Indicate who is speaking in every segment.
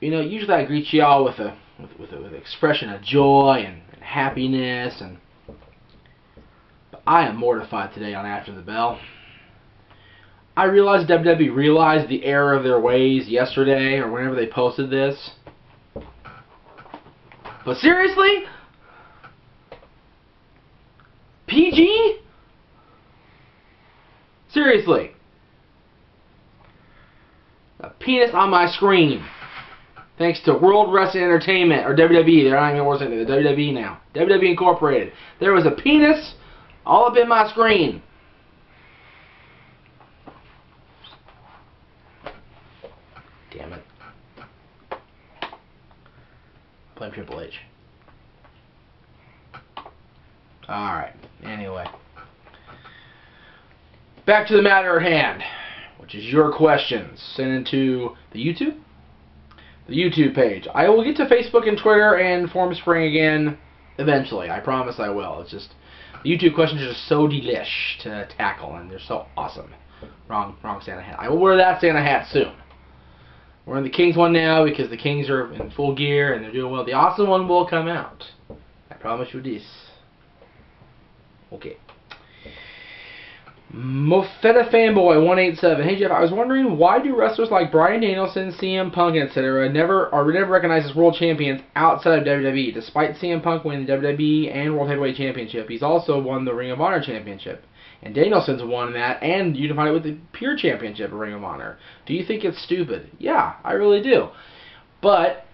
Speaker 1: You know, usually I greet y'all with an expression of joy and happiness, but I am mortified today on After the Bell. I realized WWE realized the error of their ways yesterday or whenever they posted this. But seriously? PG? Seriously? A penis on my screen. Thanks to World Wrestling Entertainment, or WWE. They're not even World Wrestling, they're WWE now. WWE Incorporated. There was a penis all up in my screen. Damn it. Blame Triple H. Alright, anyway. Back to the matter at hand, which is your questions. Send it to the YouTube page. I will get to Facebook and Twitter and Forum Spring again eventually. I promise I will. It's just the YouTube questions are just so delish to tackle, and they're so awesome. Wrong Santa hat. I will wear that Santa hat soon. We're in the Kings one now because the Kings are in full gear and they're doing well. The awesome one will come out. I promise you this. Okay. Mofetta Fanboy 187. Hey Jeff, I was wondering, why do wrestlers like Bryan Danielson, CM Punk, etc. never recognized as world champions outside of WWE? Despite CM Punk winning the WWE and World Heavyweight Championship, he's also won the Ring of Honor Championship. And Danielson's won that, and you define it with the Pure Championship of Ring of Honor. Do you think it's stupid? Yeah, I really do. But,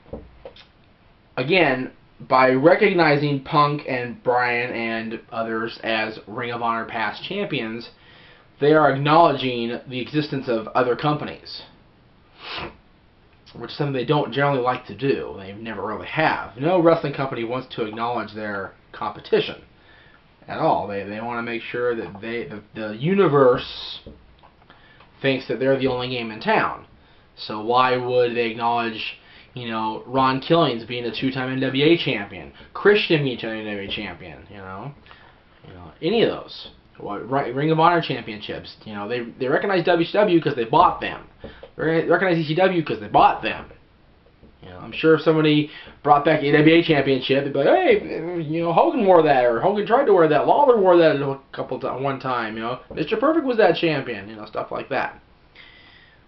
Speaker 1: again, by recognizing Punk and Bryan and others as Ring of Honor past champions, they are acknowledging the existence of other companies, which is something they don't generally like to do. They never really have. No wrestling company wants to acknowledge their competition at all. They want to make sure that the universe thinks that they're the only game in town. So why would they acknowledge, you know, Ron Killings being a two-time NWA champion, Christian being a two-time NWA champion, you know, any of those. Ring of Honor championships, you know, they recognize WCW because they bought them. They recognize ECW because they bought them. You know, I'm sure if somebody brought back the NWA championship, they'd be like, hey, you know, Hogan wore that, or Hogan tried to wear that, Lawler wore that one time, you know, Mr. Perfect was that champion, you know, stuff like that.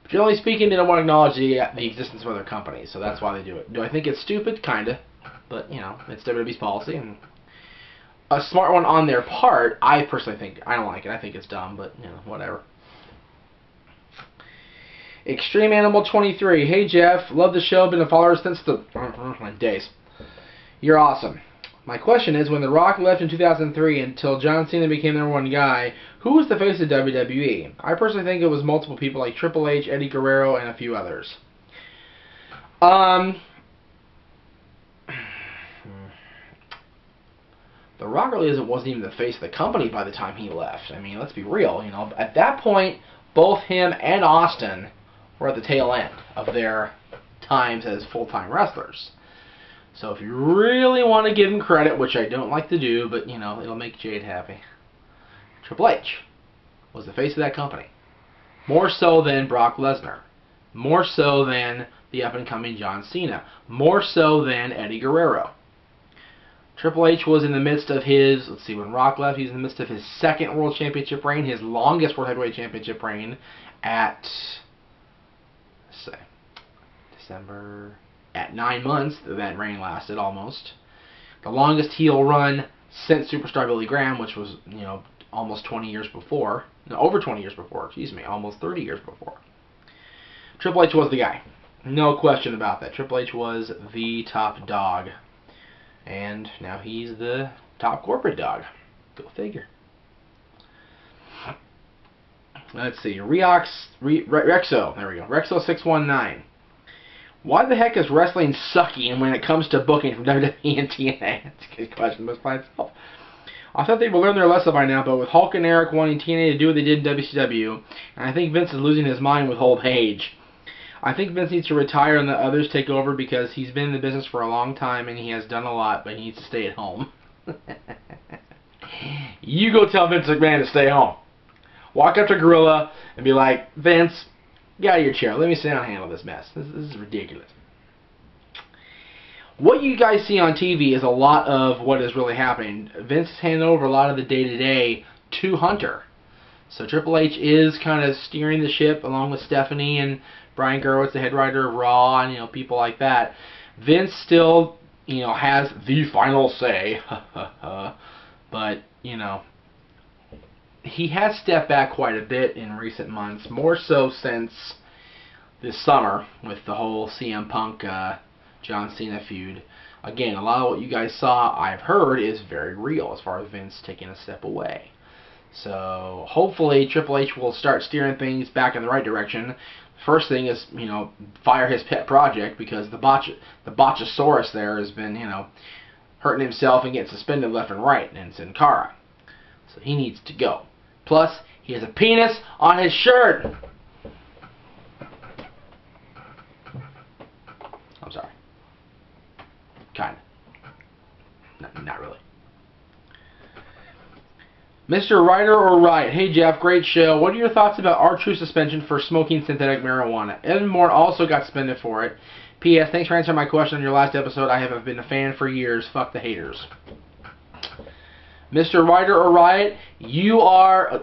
Speaker 1: But generally speaking, they don't want to acknowledge the existence of other companies, so that's why they do it. Do I think it's stupid? Kinda. But, you know, it's WWE's policy, and a smart one on their part. I personally think, I don't like it. I think it's dumb, but, you know, whatever. Extreme Animal 23. Hey, Jeff. Love the show. Been a follower since the days. You're awesome. My question is, when The Rock left in 2003 until John Cena became the #1 guy, who was the face of WWE? I personally think it was multiple people like Triple H, Eddie Guerrero, and a few others. The Rock really wasn't even the face of the company by the time he left. I mean, let's be real. You know, at that point, both him and Austin were at the tail end of their times as full-time wrestlers. So if you really want to give him credit, which I don't like to do, but, you know, it'll make Jade happy, Triple H was the face of that company. More so than Brock Lesnar. More so than the up-and-coming John Cena. More so than Eddie Guerrero. Triple H was in the midst of his, let's see, when Rock left, he was in the midst of his second World Championship reign, his longest World Heavyweight Championship reign at, let's say, December, at 9 months, that reign lasted almost. The longest heel run since Superstar Billy Graham, which was, you know, almost 20 years before, no, over 20 years before, excuse me, almost 30 years before. Triple H was the guy. No question about that. Triple H was the top dog. And now he's the top corporate dog. Go figure. Let's see. Rexo. There we go. Rexo619. Why the heck is wrestling sucky when it comes to booking from WWE and TNA? That's a good question. Must by itself. I thought they would learn their lesson by now, but with Hulk and Eric wanting TNA to do what they did in WCW, and I think Vince is losing his mind with old age. I think Vince needs to retire and let others take over because he's been in the business for a long time and he has done a lot, but he needs to stay at home. You go tell Vince McMahon to stay home. Walk up to Gorilla and be like, Vince, get out of your chair. Let me sit down and handle this mess. This is ridiculous. what you guys see on TV is a lot of what is really happening. Vince is handing over a lot of the day-to-day to Hunter. So Triple H is kind of steering the ship along with Stephanie and Brian Gerwitz, the head writer of Raw, and, you know, people like that. Vince still, you know, has the final say. But, you know, he has stepped back quite a bit in recent months, more so since this summer with the whole CM Punk John Cena feud. Again, a lot of what you guys saw, I've heard, is very real as far as Vince taking a step away. So hopefully Triple H will start steering things back in the right direction. First thing is, you know, fire his pet project, because the Botchosaurus there has been, you know, hurting himself and getting suspended left and right, and Sin Cara. So he needs to go. Plus, he has a penis on his shirt. I'm sorry. Kind of. Not really. Mr. Ryder or Riot. Hey Jeff, great show. What are your thoughts about R-Truth suspension for smoking synthetic marijuana? Evan Bourne also got suspended for it. P.S. Thanks for answering my question on your last episode. I have been a fan for years. Fuck the haters. Mr. Ryder or Riot, you are...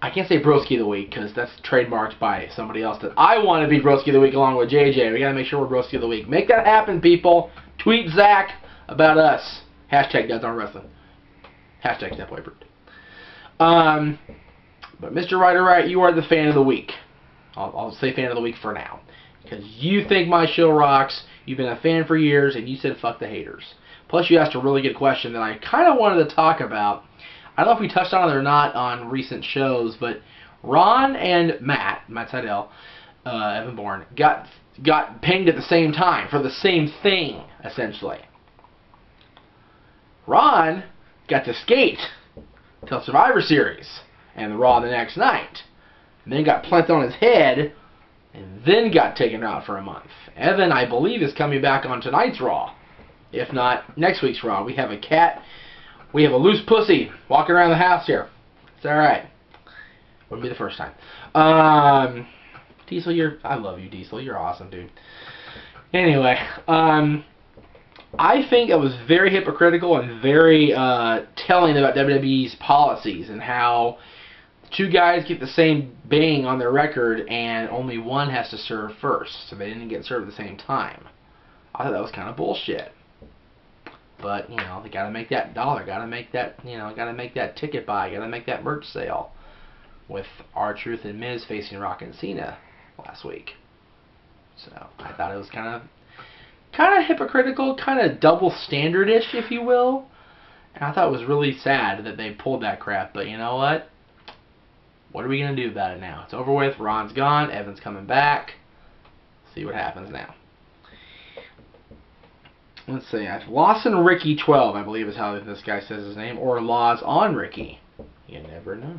Speaker 1: I can't say Broski of the Week, because that's trademarked by somebody else. That I want to be Broski of the Week along with JJ. We got to make sure we're Broski of the Week. Make that happen, people. Tweet Zach about us. Hashtag Death on Wrestling. Hashtag Step Approved. But Mr. Ryder Riot, you are the fan of the week. I'll say fan of the week for now. Because you think my show rocks, you've been a fan for years, and you said fuck the haters. Plus you asked a really good question that I kind of wanted to talk about. I don't know if we touched on it or not on recent shows, but Ron and Matt Sydal, Evan Bourne, got pinged at the same time for the same thing, essentially. Ron got to skate till Survivor Series and the Raw the next night, and then got planted on his head, and then got taken out for a month. Evan, I believe, is coming back on tonight's Raw, if not next week's Raw. We have a cat, we have a loose pussy walking around the house here. It's alright. Wouldn't be the first time. Diesel, I love you, Diesel. You're awesome, dude. Anyway, I think it was very hypocritical and very telling about WWE's policies and how two guys get the same bang on their record and only one has to serve first, so they didn't get served at the same time. I thought that was kind of bullshit. But, you know, they gotta make that dollar, gotta make that, you know, gotta make that ticket buy, gotta make that merch sale. With R-Truth and Miz facing Rock and Cena last week. So, I thought it was kind of hypocritical, kind of double standard-ish, if you will. And I thought it was really sad that they pulled that crap, but you know what? What are we going to do about it now? It's over with, Ron's gone, Evan's coming back. See what happens now. Let's see, Lawson Ricky 12, I believe is how this guy says his name, or Laws on Ricky. You never know.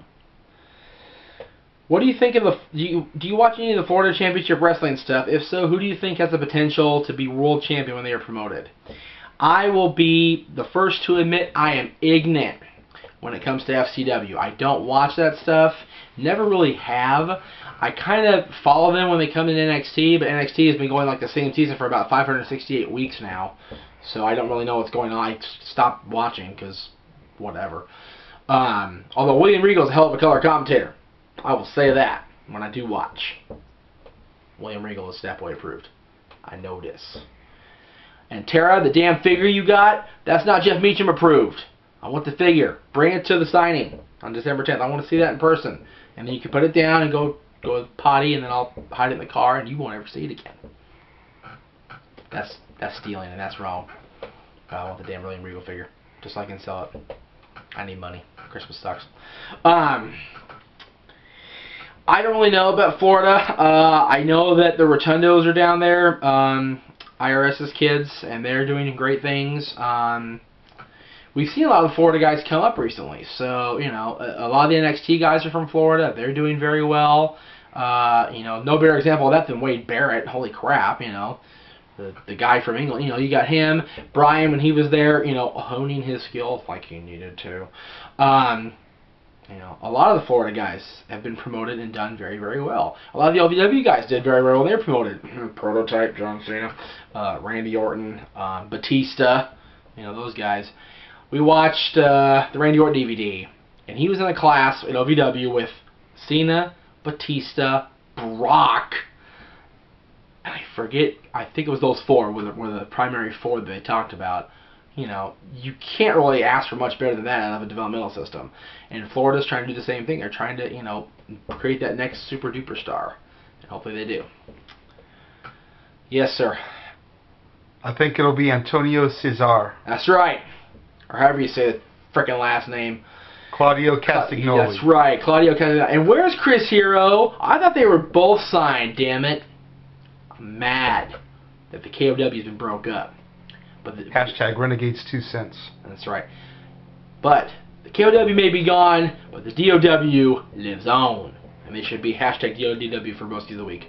Speaker 1: What do you think of the... Do you watch any of the Florida Championship Wrestling stuff? If so, who do you think has the potential to be world champion when they are promoted? I will be the first to admit I am ignorant when it comes to FCW. I don't watch that stuff. Never really have. I kind of follow them when they come in NXT, but NXT has been going like the same season for about 568 weeks now. So I don't really know what's going on. I stopped watching because whatever. Although William Regal's a hell of a color commentator. I will say that when I do watch. William Regal is Snapboy approved. I know this. And Tara, the damn figure you got, that's not Jeff Meacham approved. I want the figure. Bring it to the signing on December 10th. I want to see that in person. And then you can put it down and go potty, and then I'll hide it in the car, and you won't ever see it again. That's stealing, and that's wrong. I want the damn William Regal figure. Just so I can sell it. I need money. Christmas sucks. I don't really know about Florida. I know that the Rotundos are down there, IRS's kids, and they're doing great things. We've seen a lot of the Florida guys come up recently, so, you know, a lot of the NXT guys are from Florida. They're doing very well. You know, no better example of that than Wade Barrett. Holy crap, you know. The guy from England, you know, you got him. Brian, when he was there, you know, honing his skills like he needed to. You know, a lot of the Florida guys have been promoted and done very, very well. A lot of the LVW guys did very well when they were promoted. Prototype, John Cena, Randy Orton, Batista, you know, those guys. We watched the Randy Orton DVD, and he was in a class in LVW with Cena, Batista, Brock, and I think it was those four were the primary four that they talked about. You know, you can't really ask for much better than that out of a developmental system. And Florida's trying to do the same thing. They're trying to, you know, create that next super duper star. And hopefully they do. Yes, sir.
Speaker 2: I think it'll be Antonio Cesar.
Speaker 1: That's right. Or however you say the frickin' last name.
Speaker 2: Claudio Castagnoli.
Speaker 1: That's right, Claudio Castagnoli. And where's Chris Hero? I thought they were both signed, damn it. I'm mad that the KOW's been broke up. But
Speaker 2: Hashtag Renegades 2 cents.
Speaker 1: That's right. But the KOW may be gone, but the DOW lives on. And they should be hashtag DOW for Broski of the Week.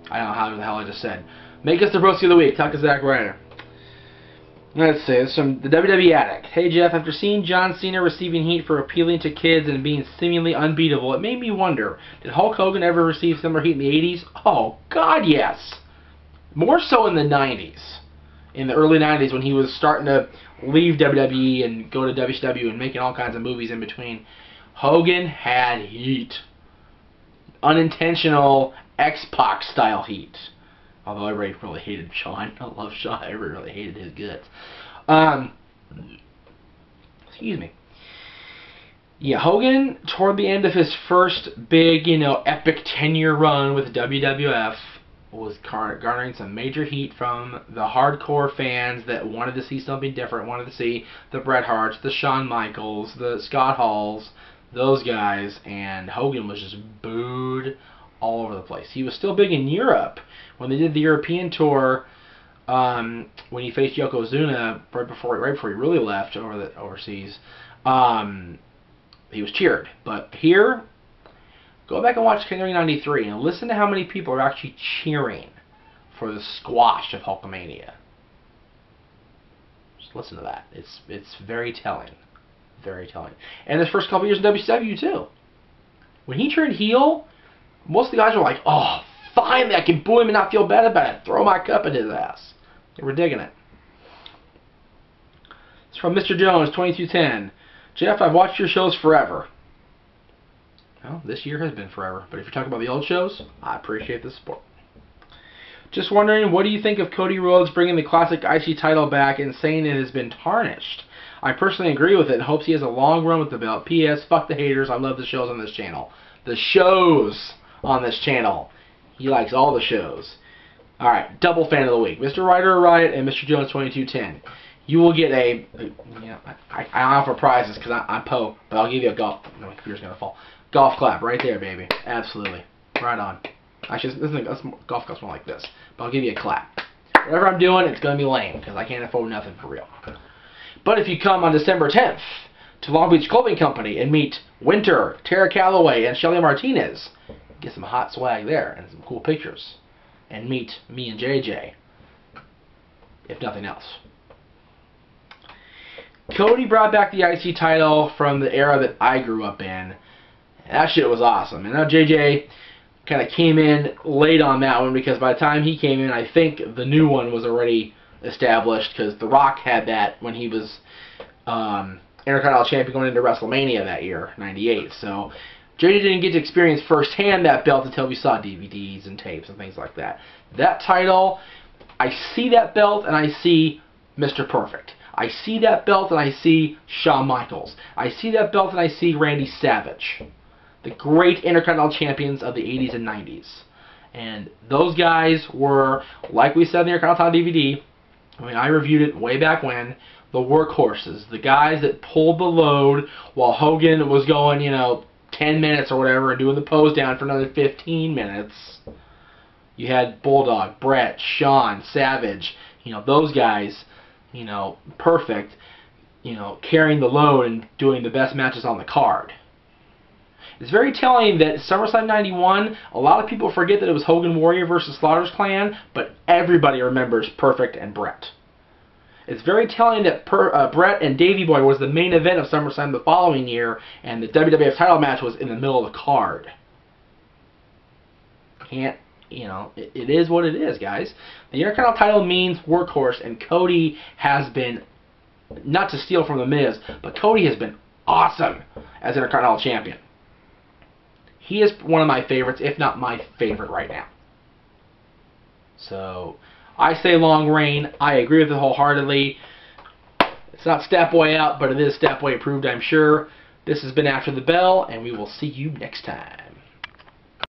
Speaker 1: I don't know how the hell I just said. Make us the Broski of the Week. Talk to Zack Ryder. Let's see. This is from the WWE Addict. Hey Jeff, after seeing John Cena receiving heat for appealing to kids and being seemingly unbeatable, it made me wonder, did Hulk Hogan ever receive similar heat in the 80s? Oh, God, yes. More so in the 90s. In the early 90s when he was starting to leave WWE and go to WCW and making all kinds of movies in between. Hogan had heat. Unintentional X-Pac style heat. Although everybody really hated Shawn. I love Shawn. Everybody really hated his guts. Excuse me. Yeah, Hogan, toward the end of his first big, you know, epic 10-year run with WWF, was garnering some major heat from the hardcore fans that wanted to see something different, wanted to see the Bret Harts, the Shawn Michaels, the Scott Halls, those guys, and Hogan was just booed all over the place. He was still big in Europe when they did the European tour. When he faced Yokozuna right before he really left overseas, he was cheered. But here, go back and watch King of the Ring 93 and listen to how many people are actually cheering for the squash of Hulkamania. Just listen to that. It's very telling. Very telling. And his first couple years in WCW too. When he turned heel, most of the guys were like, oh, finally I can boo him and not feel bad about it. Throw my cup at his ass. They were digging it. It's from Mr. Jones, 2210. Jeff, I've watched your shows forever. Well, this year has been forever. But if you're talking about the old shows, I appreciate the support. Just wondering, what do you think of Cody Rhodes bringing the classic IC title back and saying it has been tarnished? I personally agree with it and hopes he has a long run with the belt. P.S. Fuck the haters. I love the shows on this channel. The shows on this channel. He likes all the shows. Alright, double fan of the week. Mr. Ryder Riot and Mr. Jones 2210. You will get a you know, I offer prizes because I'm Poe, but I'll give you a golf. No, my computer's going to fall. Golf clap right there, baby. Absolutely. Right on. Actually, this golf clap's more like this. But I'll give you a clap. Whatever I'm doing, it's going to be lame because I can't afford nothing for real. But if you come on December 10th to Long Beach Clothing Company and meet Winter, Tara Calloway, and Shelly Martinez, get some hot swag there and some cool pictures. And meet me and JJ, if nothing else. Cody brought back the IC title from the era that I grew up in. That shit was awesome. And now JJ kind of came in late on that one because by the time he came in, I think the new one was already established because The Rock had that when he was Intercontinental Champion going into WrestleMania that year, 98. So JJ didn't get to experience firsthand that belt until we saw DVDs and tapes and things like that. That title, I see that belt and I see Mr. Perfect. I see that belt and I see Shawn Michaels. I see that belt and I see Randy Savage. The great Intercontinental Champions of the 80s and 90s. And those guys were, like we said in the Intercontinental DVD, I mean, I reviewed it way back when, the workhorses. The guys that pulled the load while Hogan was going, you know, 10 minutes or whatever and doing the pose down for another 15 minutes. You had Bulldog, Bret, Shawn, Savage, you know, those guys, you know, perfect, you know, carrying the load and doing the best matches on the card. It's very telling that SummerSlam 91, a lot of people forget that it was Hogan Warrior versus Slaughter's Clan, but everybody remembers Perfect and Bret. It's very telling that Brett and Davey Boy was the main event of SummerSlam the following year, and the WWF title match was in the middle of the card. Can't, you know, it is what it is, guys. The Intercontinental title means workhorse, and Cody has been, not to steal from The Miz, but Cody has been awesome as Intercontinental Champion. He is one of my favorites, if not my favorite right now. So, I say long reign. I agree with it wholeheartedly. It's not Step Boy out, but it is Step Boy approved, I'm sure. This has been After the Bell, and we will see you next time.